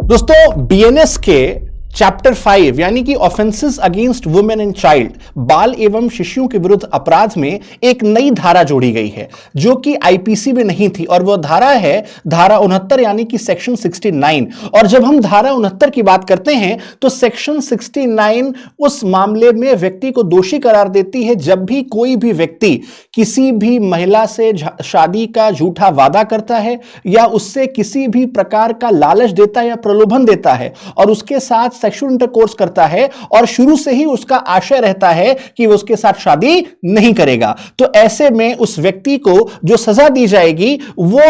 दोस्तों बीएनएस के चैप्टर 5 यानी कि offences against women and child, बाल एवं शिशुओं के विरुद्ध अपराध में एक नई धारा जोड़ी गई है जो कि आईपीसी में नहीं थी, और वह धारा है धारा 69 यानी कि सेक्शन 69। और जब हम धारा 69 की बात करते हैं तो सेक्शन 69 उस मामले में व्यक्ति को दोषी करार देती है जब भी कोई भी व्यक्ति किसी भी महिला से शादी का झूठा वादा करता है या उससे किसी भी प्रकार का लालच देता है या प्रलोभन देता है और उसके साथ सेक्सुअल इंटरकोर्स करता है और शुरू से ही उसका आशय रहता है कि वो उसके साथ शादी नहीं करेगा, तो ऐसे में उस व्यक्ति को जो सजा दी जाएगी वो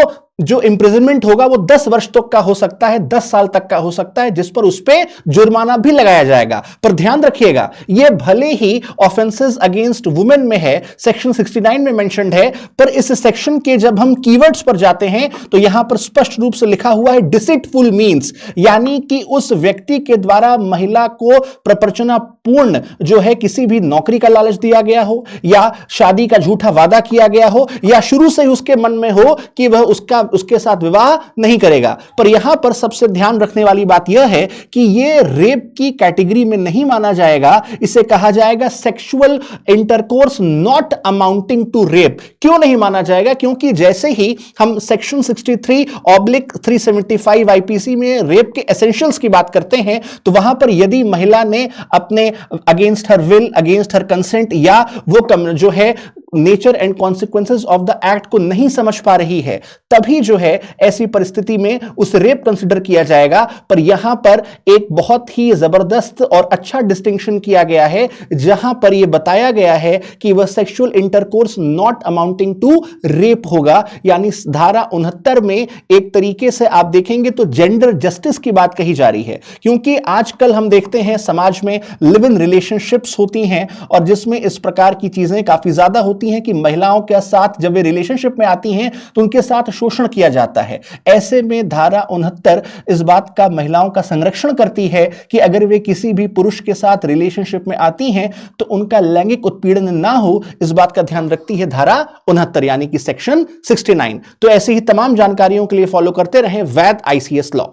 जो इंप्रिजनमेंट होगा वो 10 वर्ष तक का हो सकता है, 10 साल तक का हो सकता है, जिस पर उस पे जुर्माना भी लगाया जाएगा। पर ध्यान रखिएगा, ये भले ही ऑफेंसेस अगेंस्ट वुमेन में है, सेक्शन 69 में मेंशन्ड है, पर इस सेक्शन के जब हम कीवर्ड्स पर जाते हैं तो यहां पर स्पष्ट रूप से लिखा हुआ है डिसीटफुल मीन्स, यानी कि उस व्यक्ति के द्वारा महिला को प्रपंचनापूर्ण जो है किसी भी नौकरी का लालच दिया गया हो या शादी का झूठा वादा किया गया हो या शुरू से ही उसके मन में हो कि वह उसके साथ विवाह नहीं करेगा। पर यहां पर सबसे ध्यान रखने वाली बात यह है कि यह रेप की कैटेगरी में नहीं माना जाएगा, इसे कहा जाएगा sexual intercourse not amounting to rape. क्यों नहीं माना जाएगा? क्योंकि जैसे ही हम सेक्शन 63/375 आईपीसी में रेप के एसेंशियल्स की बात करते हैं तो वहां पर यदि महिला ने अपने against her will, against her consent या वो जो है nature and consequences of the act को नहीं समझ पा रही है, तभी जो है ऐसी परिस्थिति में उस रेप कंसिडर किया जाएगा। पर यहां पर एक बहुत ही जबरदस्त और अच्छा डिस्टिंक्शन किया गया है जहां पर यह बताया गया है कि वह sexual intercourse not amounting to rape होगा, यानी धारा 69 में एक तरीके से आप देखेंगे तो जेंडर जस्टिस की बात कही जा रही है। क्योंकि आजकल हम देखते हैं समाज में लिव इन रिलेशनशिप्स होती हैं और जिसमें इस प्रकार की चीजें काफी ज्यादा होती हैं कि महिलाओं के साथ जब वे रिलेशनशिप में आती हैं तो उनके साथ शोषण किया जाता है। ऐसे में धारा 69 इस बात का महिलाओं का संरक्षण करती है कि अगर वे किसी भी पुरुष के साथ रिलेशनशिप में आती हैं तो उनका लैंगिक उत्पीड़न ना हो, इस बात का ध्यान रखती है धारा 69 यानी कि सेक्शन 69। तो ऐसी ही तमाम जानकारियों के लिए फॉलो करते रहें वैद आईसीएस लॉ।